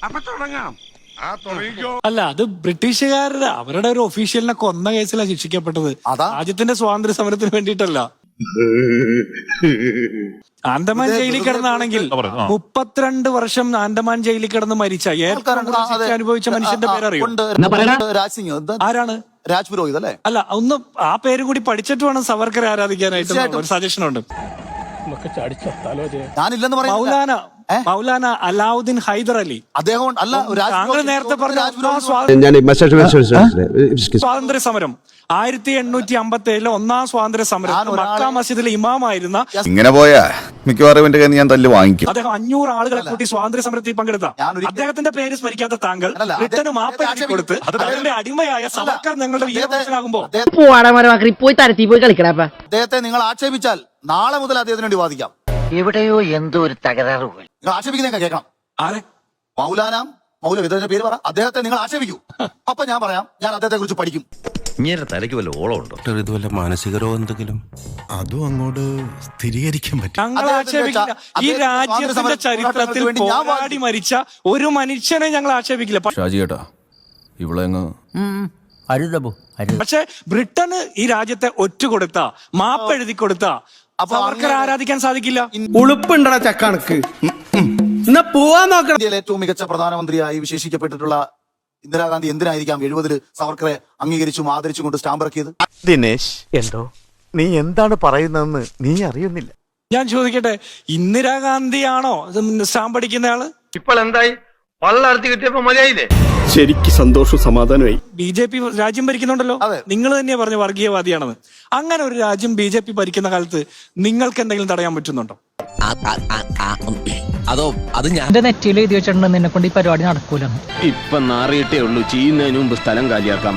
അപ്പൊ തുടങ്ങാം. അല്ല, അത് ബ്രിട്ടീഷുകാരുടെ അവരുടെ ഒരു ഒഫീഷ്യലിനെ കൊന്ന കേസിലാണ് ശിക്ഷിക്കപ്പെട്ടത്. രാജ്യത്തിന്റെ സ്വാതന്ത്ര്യ സമരത്തിന് വേണ്ടിയിട്ടല്ല. ആൻഡമാൻ ജയിലിൽ കിടന്നാണെങ്കിൽ 32 വർഷം ആൻഡമാൻ ജയിലിൽ കിടന്ന് മരിച്ച അനുഭവിച്ച മനുഷ്യന്റെ പേരറിയോ? ആരാണ്? രാജ്പുരോഹിത് അല്ലേ? അല്ല, ഒന്ന് ആ പേര് കൂടി പഠിച്ചിട്ട് വേണം സവർക്കറെ ആരാധിക്കാനായിട്ട്. ഒരു സജഷൻ ഉണ്ട്. മൗലാന അലാവുദ്ദീൻ ഹൈദർ അലി. അദ്ദേഹം അല്ല, താങ്കൾ നേരത്തെ പറഞ്ഞ സ്വാതന്ത്ര്യ സമരം 1857 ഒന്നാം സ്വാതന്ത്ര്യ സമരം മക്ക മസ്ജിദിലെ ഇമാമായിരുന്ന ഇങ്ങനെ പോയാ മിക്കവാറും എന്റെ കയ്യിൽ ഞാൻ തല്ല് വാങ്ങിക്കും. അദ്ദേഹം 500 ആളുകളെ കൂട്ടി സ്വാതന്ത്ര്യ സമരത്തിൽ പങ്കെടുത്ത അദ്ദേഹത്തിന്റെ പേര് സ്മരിക്കാത്ത താങ്കൾ ബ്രിട്ടന് മാപ്പ് കൊടുത്ത് അതിന്റെ അടിമയായ സവർക്കർ ഞങ്ങളുടെ വീരപുരുഷനാകുമ്പോ പോയി തരത്തി പോയി കളിക്കണ. അദ്ദേഹത്തെ നിങ്ങൾ ആക്ഷേപിച്ചാൽ നാളെ മുതൽ അദ്ദേഹത്തിന് വേണ്ടി വാദിക്കാം. എവിടെയോ എന്തോ ഒരു തകരാറ്. നിങ്ങൾ ആക്ഷേപിക്കുന്നതൊക്കെ കേൾക്കണം. ആരെ? മൗലവിന്റെ പേര് പറ. അദ്ദേഹത്തെ നിങ്ങൾ ആക്ഷേപിക്കൂ. അപ്പൊ ഞാൻ പറയാം, ഞാൻ അദ്ദേഹത്തെ കുറിച്ച് പഠിക്കും. ഇങ്ങനെ തലയ്ക്ക് വല്ല ഓളമുണ്ടോ? ഇത് വല്ല മാനസിക രോഗം എന്തെങ്കിലും? അതും അങ്ങോട്ട് സ്ഥിരീകരിക്കാൻ പറ്റും. ഈ രാജ്യത്തിന്റെ ചരിത്രത്തിൽ പോരാടി മരിച്ച ഒരു മനുഷ്യനെ ഞങ്ങൾ ആക്ഷേപിക്കില്ല. ഷാജിയേട്ടാ, ഇവിടെ പക്ഷെ ബ്രിട്ടന് ഈ രാജ്യത്തെ ഒറ്റുകൊടുത്ത മാപ്പെഴുതി കൊടുത്ത സവർക്കറെ ആരാധിക്കാൻ സാധിക്കില്ല. ഉളുപ്പുണ്ടടാ ചക്കണക്ക്. ഇന്ത്യയിലെ ഏറ്റവും മികച്ച പ്രധാനമന്ത്രിയായി വിശേഷിക്കപ്പെട്ടിട്ടുള്ള ഇന്ദിരാഗാന്ധി എന്തിനായിരിക്കാം 70-ൽ സവർക്കറെ അംഗീകരിച്ചും ആദരിച്ചും കൊണ്ട് സ്റ്റാമ്പ് ഇറക്കിയത്? ദിനേശ്, എന്തോ നീ എന്താണ് പറയുന്നതെന്ന് നീ അറിയുന്നില്ല. ഞാൻ ചോദിക്കട്ടെ, ഇന്ദിരാഗാന്ധിയാണോ സ്റ്റാമ്പ് അടിക്കുന്നയാള്? ഇപ്പോൾ എന്തായി? പള്ളർത്തി കിട്ടിയപ്പോ മതിയായില്ലേ? ശരിക്ക് സന്തോഷവും സമാധാനമായി. BJP രാജ്യം ഭരിക്കുന്നുണ്ടല്ലോ. നിങ്ങൾ തന്നെയാ പറഞ്ഞ വർഗീയവാദിയാണെന്ന്. അങ്ങനെ ഒരു രാജ്യം BJP ഭരിക്കുന്ന കാലത്ത് നിങ്ങൾക്ക് എന്തെങ്കിലും തടയാൻ പറ്റുന്നുണ്ടോ? അതോ അത് ഞാൻ എന്റെ നെറ്റിയിൽ എഴുതി വെച്ചിട്ടുണ്ട്, നിന്നെ കൊണ്ട് ഈ പരിപാടി നടക്കൂല. ഇപ്പൊ നാറിയിട്ടേ ഉള്ളൂ. ചെയ്യുന്നതിന് മുമ്പ് സ്ഥലം കാലിയാക്കാൻ.